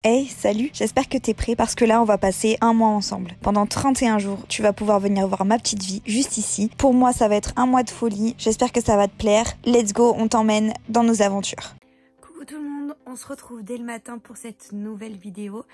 Hey, salut, j'espère que t'es prêt parce que là on va passer un mois ensemble. Pendant 31 jours, tu vas pouvoir venir voir ma petite vie juste ici. Pour moi ça va être un mois de folie, j'espère que ça va te plaire. Let's go, on t'emmène dans nos aventures. Coucou tout le monde, on se retrouve dès le matin pour cette nouvelle vidéo.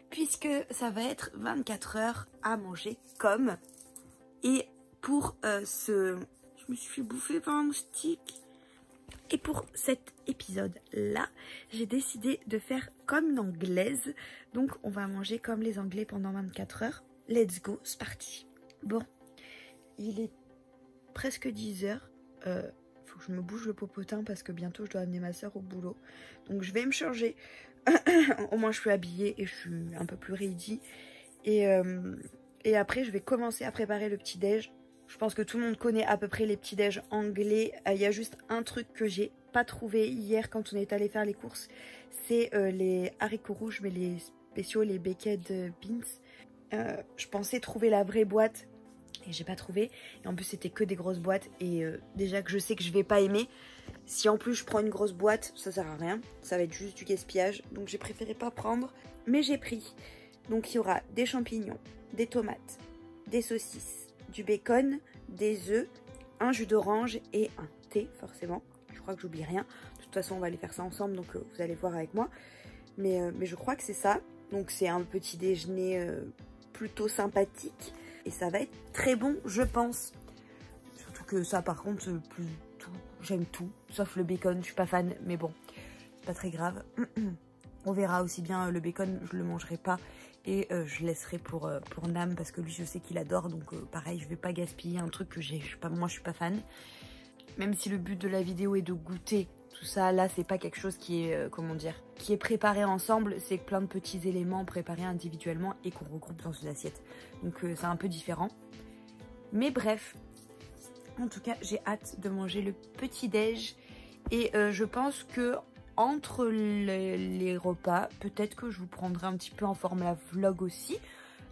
Puisque ça va être 24 heures à manger comme. Et pour Je me suis fait bouffer par un moustique. Et pour cet épisode-là, j'ai décidé de faire comme une anglaise. Donc, on va manger comme les Anglais pendant 24 heures. Let's go, c'est parti. Bon, il est presque 10 heures. Faut que je me bouge le popotin parce que bientôt, je dois amener ma soeur au boulot. Donc, je vais me changer. Au moins, je suis habillée et je suis un peu plus ready. Et après, je vais commencer à préparer le petit-déj. Je pense que tout le monde connaît à peu près les petits-déj anglais. Il y a juste un truc que j'ai pas trouvé hier quand on est allé faire les courses. C'est les haricots rouges, mais les spéciaux, les baked beans. Je pensais trouver la vraie boîte et j'ai pas trouvé. Et en plus, c'était que des grosses boîtes. Et déjà que je sais que je vais pas aimer. Si en plus je prends une grosse boîte, ça sert à rien. Ça va être juste du gaspillage. Donc j'ai préféré pas prendre. Mais j'ai pris. Donc il y aura des champignons, des tomates, des saucisses, du bacon, des œufs, un jus d'orange et un thé forcément. Je crois que j'oublie rien. De toute façon on va aller faire ça ensemble donc vous allez voir avec moi. Mais je crois que c'est ça. Donc c'est un petit déjeuner plutôt sympathique. Et ça va être très bon je pense. Surtout que ça par contre j'aime tout. Sauf le bacon, je suis pas fan. Mais bon, c'est pas très grave. On verra aussi bien le bacon, je le mangerai pas. Et je laisserai pour Nam parce que lui je sais qu'il adore. Donc pareil, je vais pas gaspiller un truc que moi je suis pas fan. Même si le but de la vidéo est de goûter tout ça, là c'est pas quelque chose qui est, qui est préparé ensemble. C'est plein de petits éléments préparés individuellement et qu'on regroupe dans une assiette. Donc c'est un peu différent. Mais bref, en tout cas j'ai hâte de manger le petit déj. Et je pense que entre les repas, peut-être que je vous prendrai un petit peu en format vlog aussi.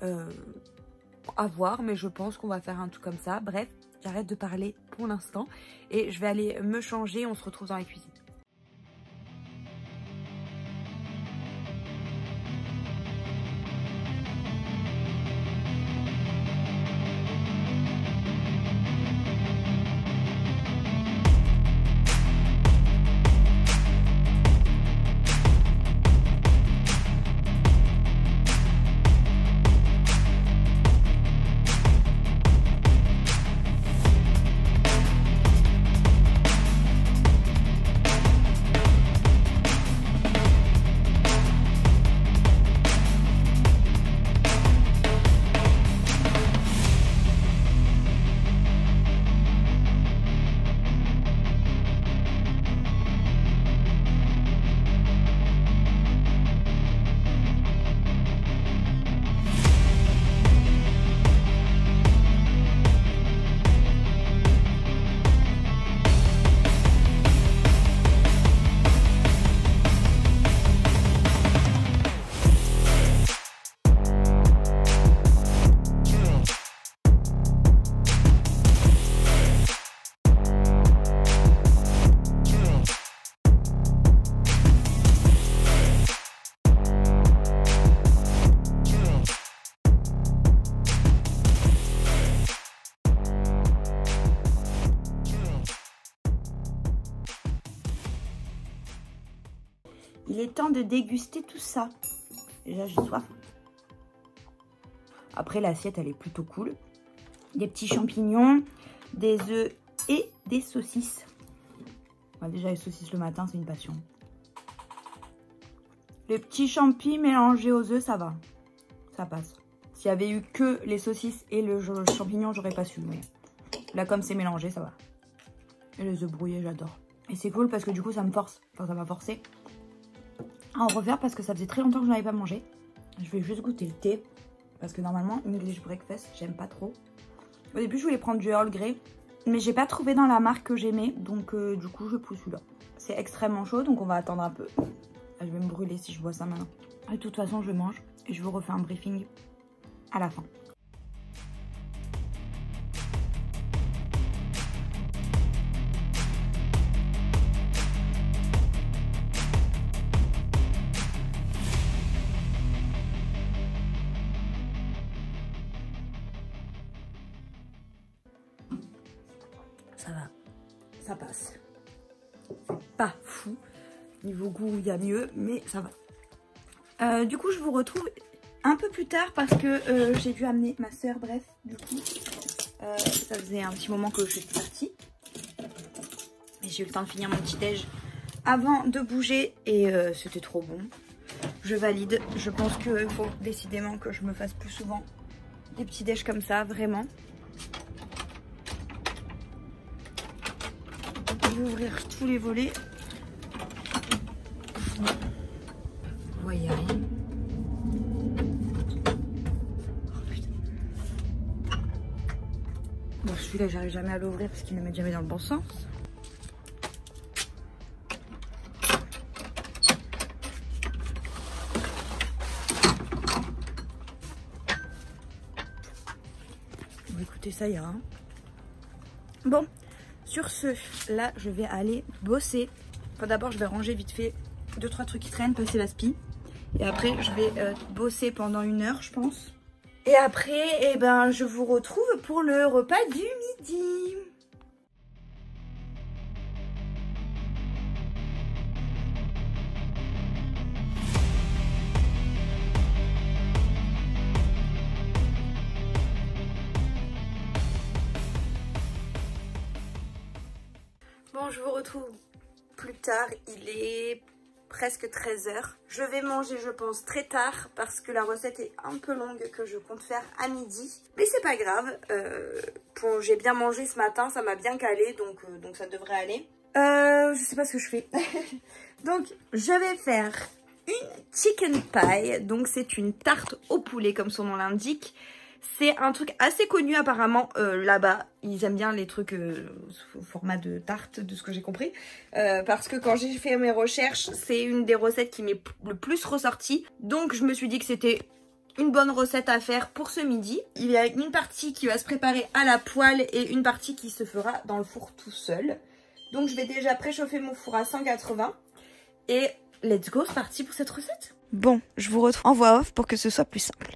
À voir, mais je pense qu'on va faire un truc comme ça. Bref, j'arrête de parler pour l'instant et je vais aller me changer. On se retrouve dans la cuisine. Il est temps de déguster tout ça. Déjà, j'ai soif. Après, l'assiette, elle est plutôt cool. Des petits champignons, des œufs et des saucisses. Ouais, déjà, les saucisses le matin, c'est une passion. Les petits champis mélangés aux œufs, ça va. Ça passe. S'il y avait eu que les saucisses et le champignon, j'aurais pas su. Mais là, comme c'est mélangé, ça va. Et les œufs brouillés, j'adore. Et c'est cool parce que du coup, ça me force. Enfin, ça m'a forcé à en refaire parce que ça faisait très longtemps que je n'avais pas mangé. Je vais juste goûter le thé parce que normalement English breakfast j'aime pas trop. Au début je voulais prendre du Earl Grey mais j'ai pas trouvé dans la marque que j'aimais donc du coup je pousse celui-là. C'est extrêmement chaud donc on va attendre un peu. Je vais me brûler si je bois ça maintenant. Et de toute façon je mange et je vous refais un briefing à la fin. ça va, ça passe. C'est pas fou. Niveau goût, il y a mieux, mais ça va. Du coup, je vous retrouve un peu plus tard parce que j'ai dû amener ma soeur, bref, du coup. Ça faisait un petit moment que je suis partie. Mais j'ai eu le temps de finir mon petit déj avant de bouger et c'était trop bon. Je valide. Je pense qu'il faut décidément que je me fasse plus souvent des petits déj comme ça, vraiment. Je vais ouvrir tous les volets. Voyez rien. Bon, celui-là, j'arrive jamais à l'ouvrir parce qu'il ne met jamais dans le bon sens. Bon, écoutez, ça ira. Bon, sur ce, là, je vais aller bosser. Enfin, d'abord, je vais ranger vite fait 2-3 trucs qui traînent, passer la spie. Et après, je vais bosser pendant 1 heure, je pense. Et après, eh ben, je vous retrouve pour le repas du midi. Bon, je vous retrouve plus tard. Il est presque 13 h. Je vais manger, je pense, très tard parce que la recette est un peu longue que je compte faire à midi. Mais c'est pas grave. J'ai bien mangé ce matin, ça m'a bien calé, donc ça devrait aller. Je sais pas ce que je fais. Donc, je vais faire une chicken pie. Donc, c'est une tarte au poulet, comme son nom l'indique. C'est un truc assez connu apparemment là-bas. Ils aiment bien les trucs au format de tarte, de ce que j'ai compris. Parce que quand j'ai fait mes recherches, c'est une des recettes qui m'est le plus ressortie. Donc je me suis dit que c'était une bonne recette à faire pour ce midi. Il y a une partie qui va se préparer à la poêle et une partie qui se fera dans le four tout seul. Donc je vais déjà préchauffer mon four à 180. Et let's go, c'est parti pour cette recette. Bon, je vous retrouve en voix off pour que ce soit plus simple.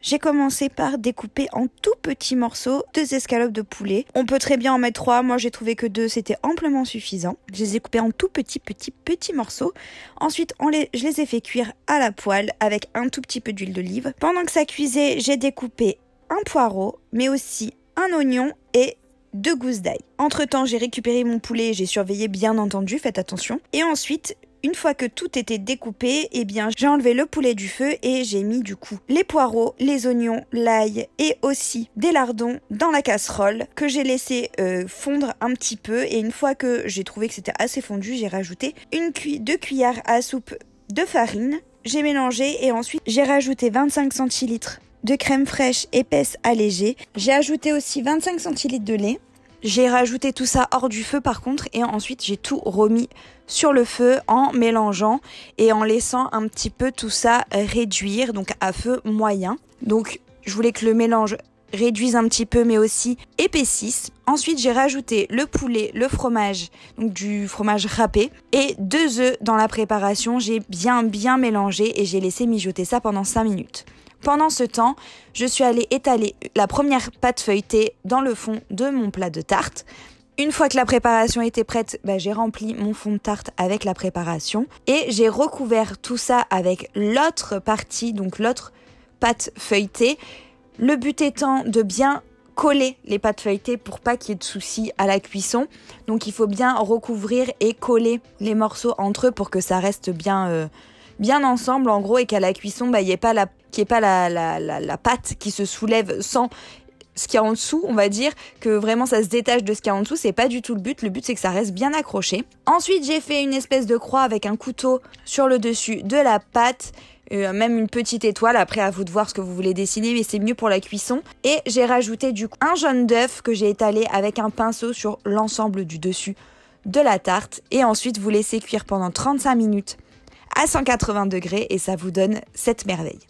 J'ai commencé par découper en tout petits morceaux 2 escalopes de poulet. On peut très bien en mettre 3, moi j'ai trouvé que 2 c'était amplement suffisant. Je les ai coupés en tout petits morceaux. Ensuite je les ai fait cuire à la poêle avec un tout petit peu d'huile d'olive. Pendant que ça cuisait, j'ai découpé un poireau, mais aussi un oignon et 2 gousses d'ail. Entre temps, j'ai récupéré mon poulet, j'ai surveillé bien entendu, faites attention. Et ensuite, une fois que tout était découpé, eh bien, j'ai enlevé le poulet du feu et j'ai mis du coup les poireaux, les oignons, l'ail et aussi des lardons dans la casserole que j'ai laissé fondre un petit peu. Et une fois que j'ai trouvé que c'était assez fondu, j'ai rajouté 2 cuillères à soupe de farine. J'ai mélangé et ensuite j'ai rajouté 25 centilitres de crème fraîche épaisse allégée. J'ai ajouté aussi 25 centilitres de lait. J'ai rajouté tout ça hors du feu par contre et ensuite j'ai tout remis sur le feu en mélangeant et en laissant un petit peu tout ça réduire, donc à feu moyen. Donc je voulais que le mélange réduise un petit peu mais aussi épaississe. Ensuite j'ai rajouté le poulet, le fromage, donc du fromage râpé et 2 œufs dans la préparation. J'ai bien mélangé et j'ai laissé mijoter ça pendant 5 minutes. Pendant ce temps, je suis allée étaler la première pâte feuilletée dans le fond de mon plat de tarte. Une fois que la préparation était prête, j'ai rempli mon fond de tarte avec la préparation et j'ai recouvert tout ça avec l'autre partie, donc l'autre pâte feuilletée. Le but étant de bien coller les pâtes feuilletées pour pas qu'il y ait de soucis à la cuisson. Donc il faut bien recouvrir et coller les morceaux entre eux pour que ça reste bien ensemble en gros et qu'à la cuisson il n'y ait pas la pâte qui se soulève sans ce qu'il y a en dessous, on va dire, que vraiment ça se détache de ce qu'il y a en dessous, c'est pas du tout le but c'est que ça reste bien accroché. Ensuite j'ai fait une espèce de croix avec un couteau sur le dessus de la pâte, même une petite étoile, après à vous de voir ce que vous voulez dessiner, mais c'est mieux pour la cuisson. Et j'ai rajouté du coup un jaune d'œuf que j'ai étalé avec un pinceau sur l'ensemble du dessus de la tarte et ensuite vous laissez cuire pendant 35 minutes à 180 degrés et ça vous donne cette merveille.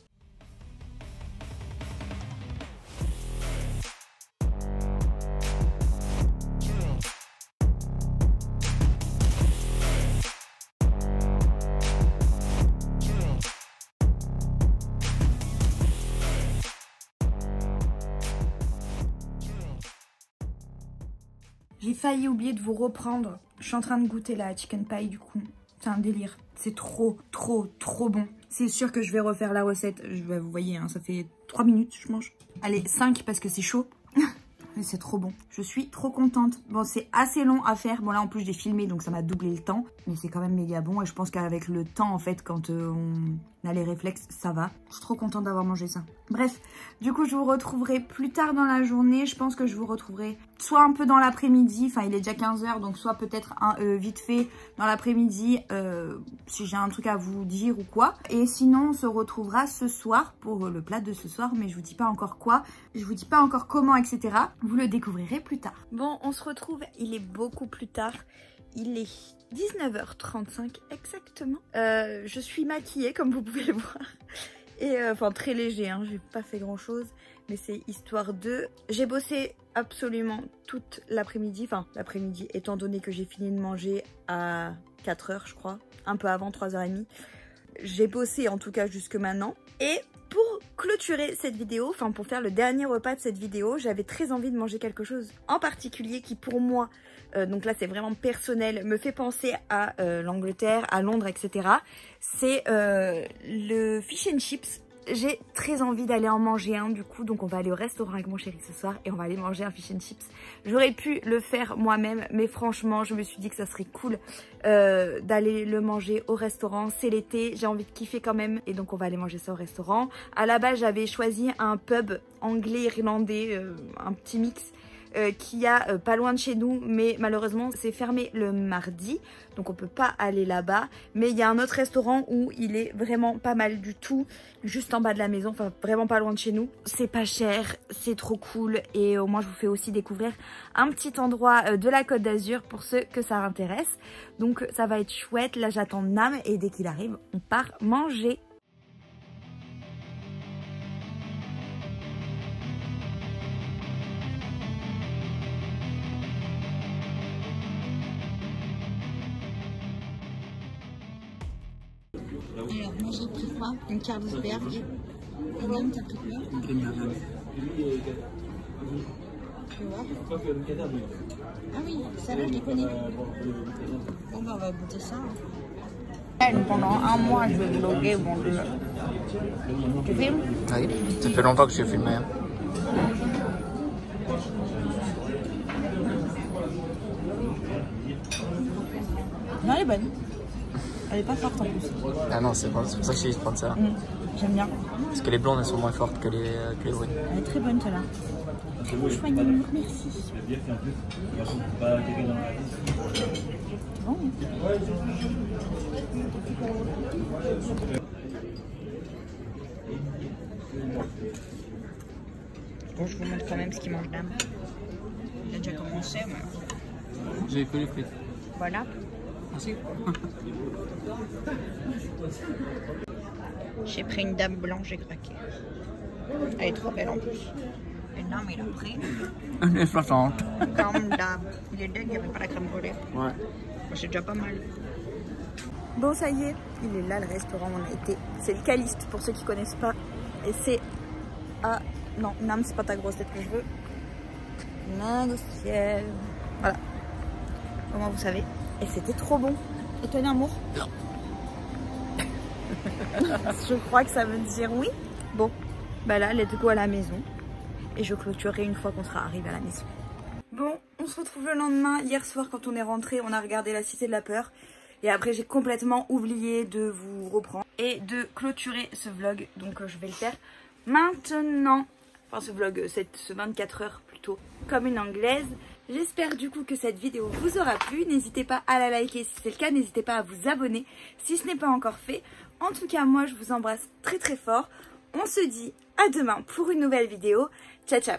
J'ai failli oublier de vous reprendre. Je suis en train de goûter la chicken pie du coup. C'est un délire. C'est trop bon. C'est sûr que je vais refaire la recette. Vous voyez, hein, ça fait 3 minutes je mange. Allez, 5 parce que c'est chaud. Mais c'est trop bon. Je suis trop contente. Bon, c'est assez long à faire. Bon, là, en plus, j'ai filmé, donc ça m'a doublé le temps. Mais c'est quand même méga bon. Et je pense qu'avec le temps, en fait, quand on a les réflexes, ça va. Je suis trop contente d'avoir mangé ça. Bref, du coup, je vous retrouverai plus tard dans la journée. Je pense que je vous retrouverai soit un peu dans l'après-midi. Enfin, il est déjà 15 h, donc soit peut-être vite fait dans l'après-midi, si j'ai un truc à vous dire ou quoi. Et sinon, on se retrouvera ce soir pour le plat de ce soir. Mais je vous dis pas encore quoi. Je vous dis pas encore comment, etc. Vous le découvrirez plus tard. Bon, on se retrouve. Il est beaucoup plus tard. Il est 19 h 35 exactement. Je suis maquillée comme vous pouvez le voir. Et enfin très léger, hein, j'ai pas fait grand chose. Mais c'est histoire de... J'ai bossé absolument toute l'après-midi. Enfin l'après-midi étant donné que j'ai fini de manger à 4 h je crois. Un peu avant 3 h 30. J'ai bossé en tout cas jusque maintenant. Et pour clôturer cette vidéo, enfin pour faire le dernier repas de cette vidéo, j'avais très envie de manger quelque chose en particulier qui pour moi, donc là c'est vraiment personnel, me fait penser à l'Angleterre, à Londres, etc. C'est le fish and chips. J'ai très envie d'aller en manger un du coup, donc on va aller au restaurant avec mon chéri ce soir et on va aller manger un fish and chips. J'aurais pu le faire moi-même, mais franchement je me suis dit que ça serait cool d'aller le manger au restaurant. C'est l'été, j'ai envie de kiffer quand même et donc on va aller manger ça au restaurant. À la base j'avais choisi un pub anglais-irlandais, un petit mix. Qui a pas loin de chez nous, mais malheureusement c'est fermé le mardi, donc on peut pas aller là-bas. Mais il y a un autre restaurant où il est vraiment pas mal du tout, juste en bas de la maison, enfin vraiment pas loin de chez nous. C'est pas cher, c'est trop cool et au moins je vous fais aussi découvrir un petit endroit de la Côte d'Azur pour ceux que ça intéresse. Donc ça va être chouette, là j'attends Nam et dès qu'il arrive on part manger. Alors, moi j'ai pris quoi? Une Carlsberg. Et Nam, t'as pris quoi? Une Grimbergen. Tu vois? Ah oui, celle-là je les connais. Bon bah on va goûter ça. Pendant un mois je vais vlogger, bon tu filmes? Oui, ça fait longtemps que j'ai filmé. Hein. Non, elle est bonne. Elle est pas forte en plus. Ah non, c'est pour ça que j'ai dit de prendre ça. J'aime bien. Parce que les blondes elles sont moins fortes que les brunes. Elle est très bonne celle-là. Merci. Bon. Bon, je vous montre quand même ce qu'il mange Nam. Il a déjà commencé, mais... J'ai que les frites. Voilà. Merci. J'ai pris une dame blanche, j'ai craqué. Elle est trop belle en plus. Et Nam, il a pris. Elle est flottante. Comme d'hab. Il est dingue, il n'y avait pas la crème brûlée. Ouais. C'est déjà pas mal. Bon, ça y est, il est là le restaurant où on a été. C'est le Caliste pour ceux qui connaissent pas. Et c'est à... Non, Nam, c'est pas ta grosse tête que je veux. Négociel. Voilà. Comment vous savez. Et c'était trop bon. Et toi, l'amour? Non. Je crois que ça veut dire oui. Bon, bah là, let's go à la maison. Et je clôturerai une fois qu'on sera arrivé à la maison. Bon, on se retrouve le lendemain. Hier soir, quand on est rentré, on a regardé La Cité de la Peur. Et après, j'ai complètement oublié de vous reprendre et de clôturer ce vlog. Donc, je vais le faire maintenant. Enfin, ce vlog, ce 24 heures plutôt, comme une anglaise. J'espère du coup que cette vidéo vous aura plu. N'hésitez pas à la liker si c'est le cas. N'hésitez pas à vous abonner si ce n'est pas encore fait. En tout cas, moi, je vous embrasse très très fort. On se dit à demain pour une nouvelle vidéo. Ciao, ciao!